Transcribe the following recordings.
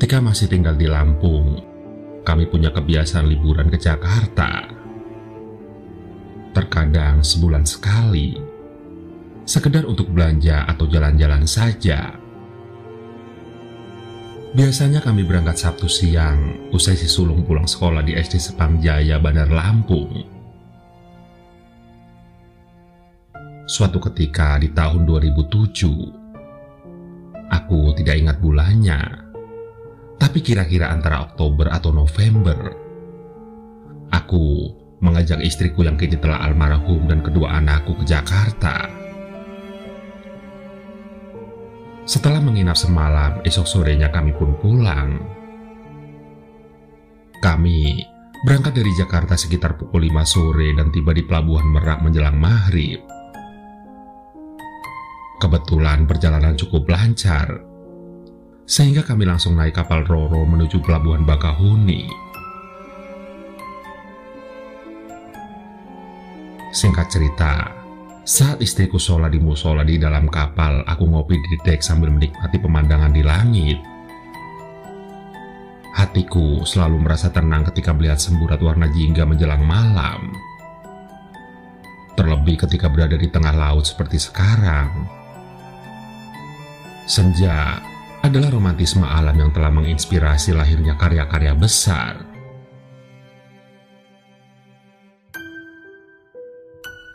Ketika masih tinggal di Lampung, kami punya kebiasaan liburan ke Jakarta. Terkadang sebulan sekali, sekedar untuk belanja atau jalan-jalan saja. Biasanya kami berangkat Sabtu siang, usai si sulung pulang sekolah di SD Sepang Jaya, Bandar Lampung. Suatu ketika di tahun 2007, aku tidak ingat bulannya, tapi kira-kira antara Oktober atau November, aku mengajak istriku yang kini telah almarhum dan kedua anakku ke Jakarta. Setelah menginap semalam, esok sorenya kami pun pulang. Kami berangkat dari Jakarta sekitar pukul 5 sore dan tiba di Pelabuhan Merak menjelang maghrib. Kebetulan perjalanan cukup lancar, sehingga kami langsung naik kapal Roro menuju Pelabuhan Bakahuni. Singkat cerita, saat istriku sholat di musola di dalam kapal, aku ngopi di dek sambil menikmati pemandangan di langit. Hatiku selalu merasa tenang ketika melihat semburat warna jingga menjelang malam. Terlebih ketika berada di tengah laut seperti sekarang. Senja adalah romantisme alam yang telah menginspirasi lahirnya karya-karya besar.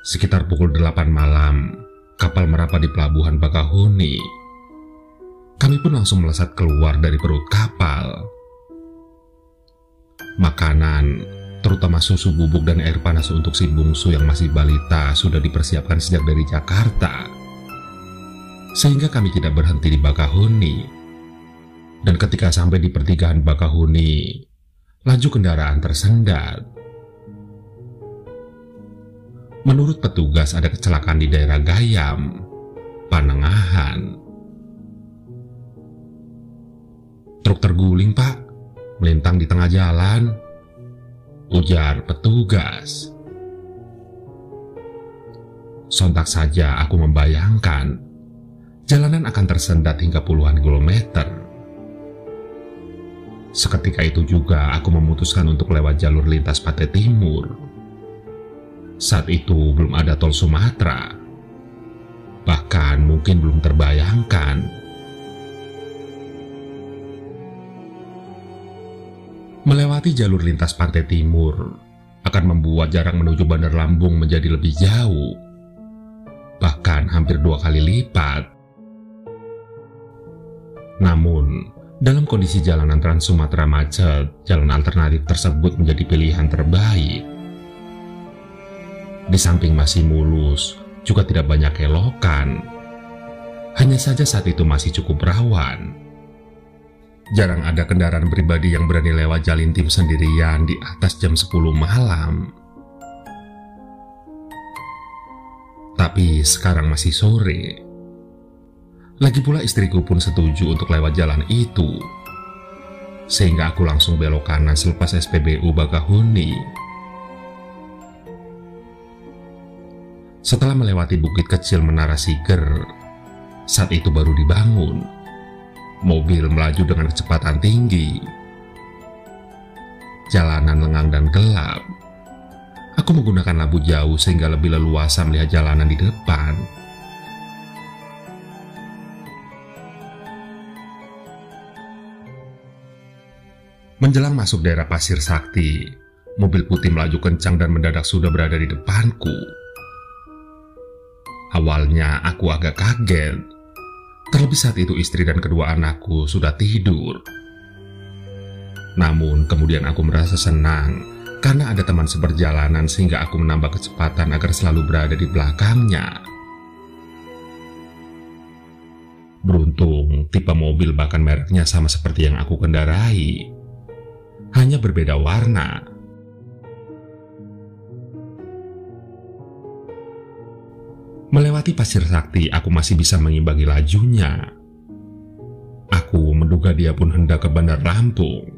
Sekitar pukul 8 malam, kapal merapat di Pelabuhan Bakahuni. Kami pun langsung melesat keluar dari perut kapal. Makanan, terutama susu bubuk dan air panas untuk si bungsu yang masih balita, sudah dipersiapkan sejak dari Jakarta. Sehingga kami tidak berhenti di Bakahuni. Dan ketika sampai di pertigaan Bakahuni, laju kendaraan tersendat. Menurut petugas ada kecelakaan di daerah Gayam, Panengahan. Truk terguling, Pak, melintang di tengah jalan, ujar petugas. Sontak saja aku membayangkan jalanan akan tersendat hingga puluhan kilometer. Seketika itu juga aku memutuskan untuk lewat jalur lintas Pantai Timur. Saat itu belum ada tol Sumatera, bahkan mungkin belum terbayangkan. Melewati jalur lintas Pantai Timur akan membuat jarak menuju Bandar Lampung menjadi lebih jauh, bahkan hampir 2 kali lipat. Namun, dalam kondisi jalanan Trans Sumatera macet, jalan alternatif tersebut menjadi pilihan terbaik. Di samping masih mulus, juga tidak banyak kelokan. Hanya saja saat itu masih cukup rawan. Jarang ada kendaraan pribadi yang berani lewat Jalintim sendirian di atas jam 10 malam. Tapi sekarang masih sore. Lagi pula istriku pun setuju untuk lewat jalan itu. Sehingga aku langsung belok kanan selepas SPBU Bakahuni. Setelah melewati bukit kecil Menara Siger, saat itu baru dibangun, mobil melaju dengan kecepatan tinggi. Jalanan lengang dan gelap. Aku menggunakan lampu jauh sehingga lebih leluasa melihat jalanan di depan. Menjelang masuk daerah Pasir Sakti, mobil putih melaju kencang dan mendadak sudah berada di depanku. Awalnya aku agak kaget, terlebih saat itu istri dan kedua anakku sudah tidur. Namun kemudian aku merasa senang karena ada teman seperjalanan sehingga aku menambah kecepatan agar selalu berada di belakangnya. Beruntung tipe mobil bahkan mereknya sama seperti yang aku kendarai, hanya berbeda warna. Melewati Pasir Sakti, aku masih bisa mengimbangi lajunya. Aku menduga dia pun hendak ke Bandar Lampung.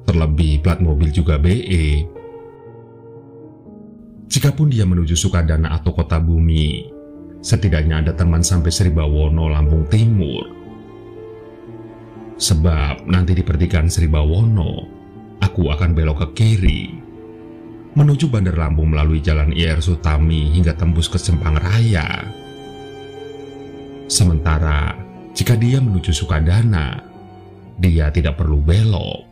Terlebih plat mobil juga BE. Jikapun dia menuju Sukadana atau Kota Bumi, setidaknya ada teman sampai Sribawono, Lampung Timur. Sebab nanti di pertigaan Sri Bawono, aku akan belok ke kiri, menuju Bandar Lampung melalui Jalan IR Sutami hingga tembus ke Sempang Raya. Sementara, jika dia menuju Sukadana, dia tidak perlu belok.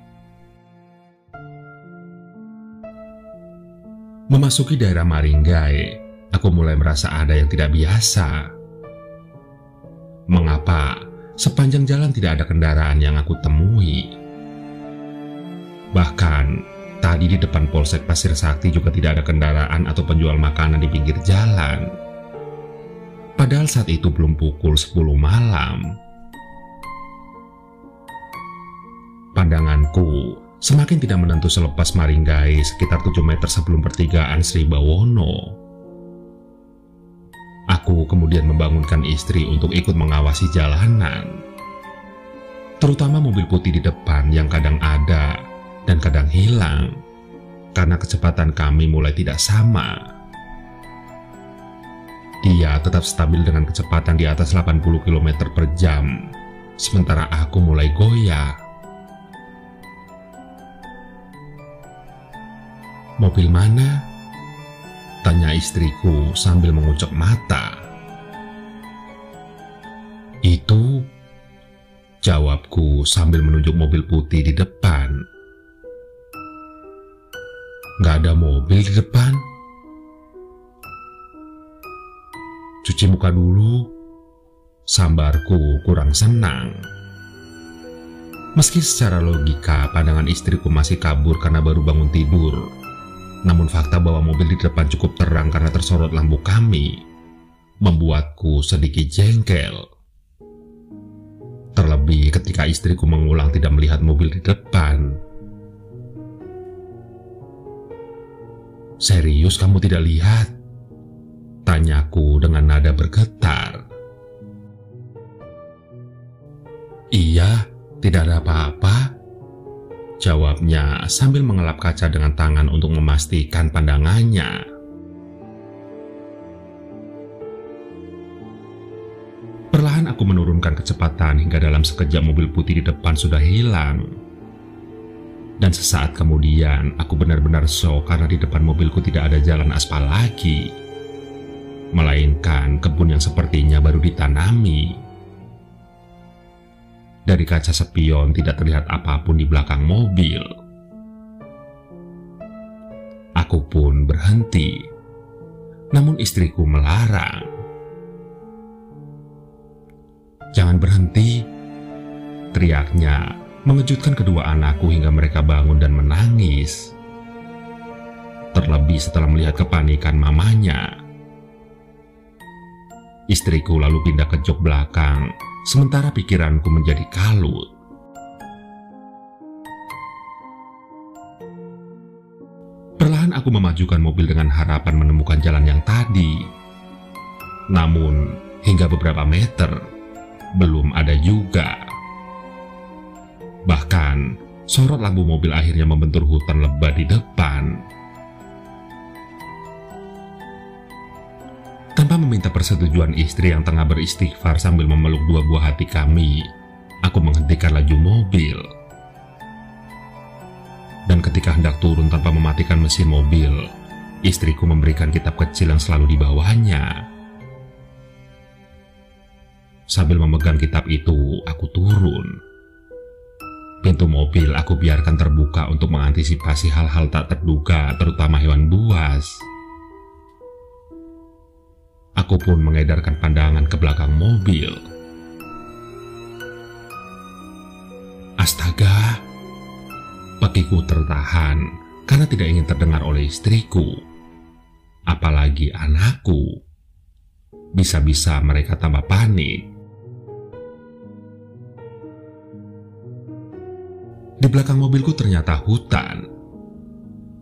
Memasuki daerah Maringgai, aku mulai merasa ada yang tidak biasa. Mengapa sepanjang jalan tidak ada kendaraan yang aku temui? Bahkan, tadi di depan Polsek Pasir Sakti juga tidak ada kendaraan atau penjual makanan di pinggir jalan. Padahal saat itu belum pukul 10 malam. Pandanganku semakin tidak menentu selepas Maringgai sekitar 7 meter sebelum pertigaan Sri Bawono. Aku kemudian membangunkan istri untuk ikut mengawasi jalanan, terutama mobil putih di depan yang kadang ada dan kadang hilang karena kecepatan kami mulai tidak sama. Dia tetap stabil dengan kecepatan di atas 80 km per jam, sementara aku mulai goyah. "Mobil mana?" tanya istriku sambil mengucek mata. "Itu," jawabku sambil menunjuk mobil putih di depan. "Nggak ada mobil di depan." "Cuci muka dulu," sambarku kurang senang. Meski secara logika pandangan istriku masih kabur karena baru bangun tidur, namun fakta bahwa mobil di depan cukup terang karena tersorot lampu kami membuatku sedikit jengkel. Terlebih ketika istriku mengulang tidak melihat mobil di depan. "Serius kamu tidak lihat?" tanyaku dengan nada bergetar. "Iya, tidak ada apa-apa," jawabnya sambil mengelap kaca dengan tangan untuk memastikan pandangannya. Perlahan aku menurunkan kecepatan hingga dalam sekejap mobil putih di depan sudah hilang. Dan sesaat kemudian aku benar-benar shock karena di depan mobilku tidak ada jalan aspal lagi, melainkan kebun yang sepertinya baru ditanami. Dari kaca spion tidak terlihat apapun di belakang mobil. Aku pun berhenti, namun istriku melarang. "Jangan berhenti," teriaknya, mengejutkan kedua anakku hingga mereka bangun dan menangis. Terlebih setelah melihat kepanikan mamanya. Istriku lalu pindah ke jok belakang, sementara pikiranku menjadi kalut. Perlahan aku memajukan mobil dengan harapan menemukan jalan yang tadi. Namun, hingga beberapa meter, belum ada juga. Bahkan, sorot lampu mobil akhirnya membentur hutan lebat di depan. Tanpa meminta persetujuan istri yang tengah beristighfar sambil memeluk dua buah hati kami, aku menghentikan laju mobil. Dan ketika hendak turun tanpa mematikan mesin mobil, istriku memberikan kitab kecil yang selalu dibawanya. Sambil memegang kitab itu, aku turun. Pintu mobil aku biarkan terbuka untuk mengantisipasi hal-hal tak terduga, terutama hewan buas. Aku pun mengedarkan pandangan ke belakang mobil. Astaga, pekiku tertahan karena tidak ingin terdengar oleh istriku, apalagi anakku. Bisa-bisa mereka tambah panik. Di belakang mobilku ternyata hutan.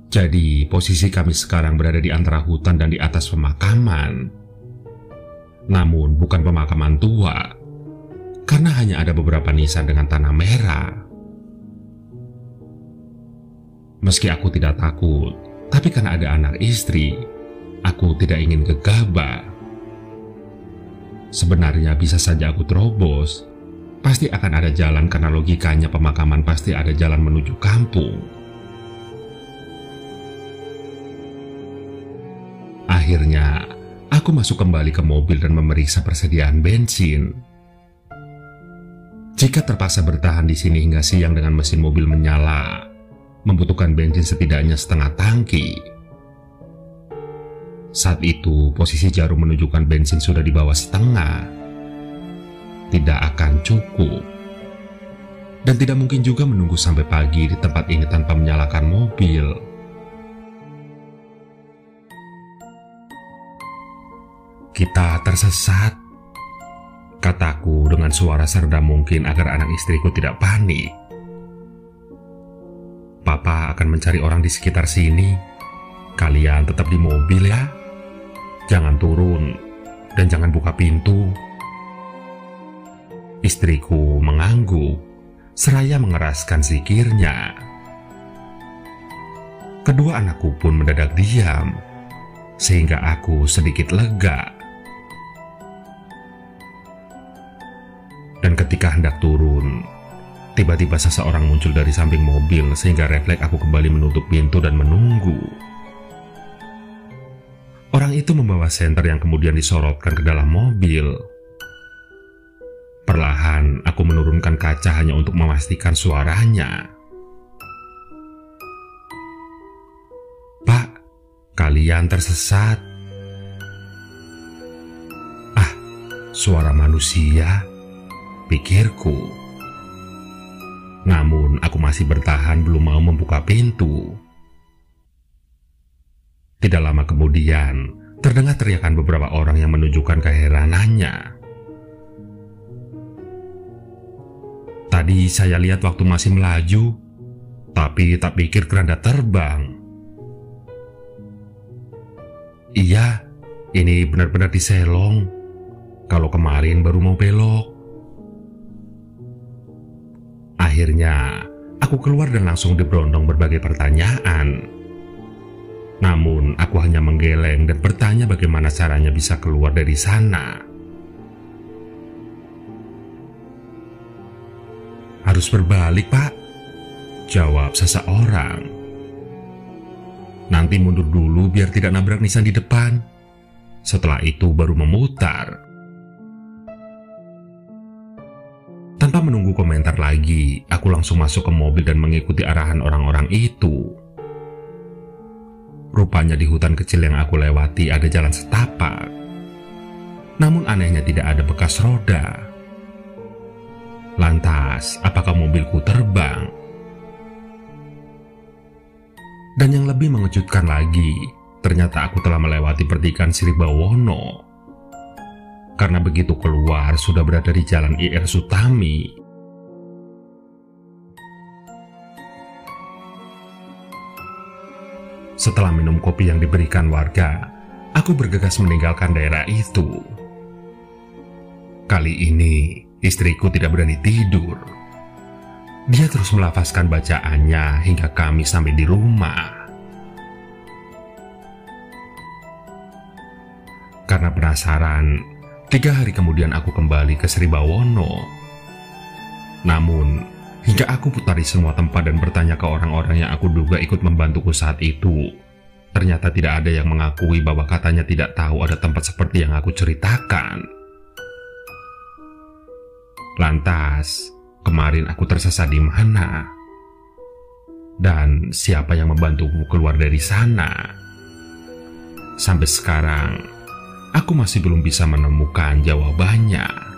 Jadi posisi kami sekarang berada di antara hutan dan di atas pemakaman. Namun bukan pemakaman tua, karena hanya ada beberapa nisan dengan tanah merah. Meski aku tidak takut, tapi karena ada anak istri, aku tidak ingin gegabah. Sebenarnya bisa saja aku terobos, pasti akan ada jalan karena logikanya pemakaman pasti ada jalan menuju kampung. Akhirnya, aku masuk kembali ke mobil dan memeriksa persediaan bensin. Jika terpaksa bertahan di sini hingga siang dengan mesin mobil menyala, membutuhkan bensin setidaknya setengah tangki. Saat itu, posisi jarum menunjukkan bensin sudah di bawah setengah. Tidak akan cukup. Dan tidak mungkin juga menunggu sampai pagi di tempat ini tanpa menyalakan mobil. Kita tersesat, kataku dengan suara seredam mungkin agar anak istriku tidak panik. Papa akan mencari orang di sekitar sini. Kalian tetap di mobil ya. Jangan turun dan jangan buka pintu. Istriku mengangguk, seraya mengeraskan zikirnya. Kedua anakku pun mendadak diam, sehingga aku sedikit lega. Dan ketika hendak turun, tiba-tiba seseorang muncul dari samping mobil sehingga refleks aku kembali menutup pintu dan menunggu. Orang itu membawa senter yang kemudian disorotkan ke dalam mobil. Perlahan aku menurunkan kaca hanya untuk memastikan suaranya. "Pak, kalian tersesat." "Ah, suara manusia," pikirku. Namun aku masih bertahan belum mau membuka pintu. Tidak lama kemudian, terdengar teriakan beberapa orang yang menunjukkan keheranannya. "Tadi saya lihat waktu masih melaju, tapi tak pikir keranda terbang." "Iya, ini benar-benar diselong. Kalau kemarin baru mau belok." Akhirnya, aku keluar dan langsung diberondong berbagai pertanyaan. Namun, aku hanya menggeleng dan bertanya bagaimana caranya bisa keluar dari sana. "Harus berbalik, Pak," jawab seseorang. "Nanti mundur dulu biar tidak nabrak nisan di depan. Setelah itu baru memutar." Tanpa menunggu komentar lagi, aku langsung masuk ke mobil dan mengikuti arahan orang-orang itu. Rupanya di hutan kecil yang aku lewati ada jalan setapak. Namun anehnya tidak ada bekas roda. Lantas, apakah mobilku terbang? Dan yang lebih mengejutkan lagi, ternyata aku telah melewati pertigaan Sribawono. Karena begitu keluar, sudah berada di jalan IR Sutami. Setelah minum kopi yang diberikan warga, aku bergegas meninggalkan daerah itu. Kali ini, istriku tidak berani tidur. Dia terus melafazkan bacaannya hingga kami sampai di rumah. Karena penasaran, 3 hari kemudian aku kembali ke Sribawono. Namun, hingga aku putari semua tempat dan bertanya ke orang-orang yang aku duga ikut membantuku saat itu, ternyata tidak ada yang mengakui bahwa katanya tidak tahu ada tempat seperti yang aku ceritakan. Lantas, kemarin aku tersesat di mana? Dan siapa yang membantuku keluar dari sana? Sampai sekarang, aku masih belum bisa menemukan jawabannya.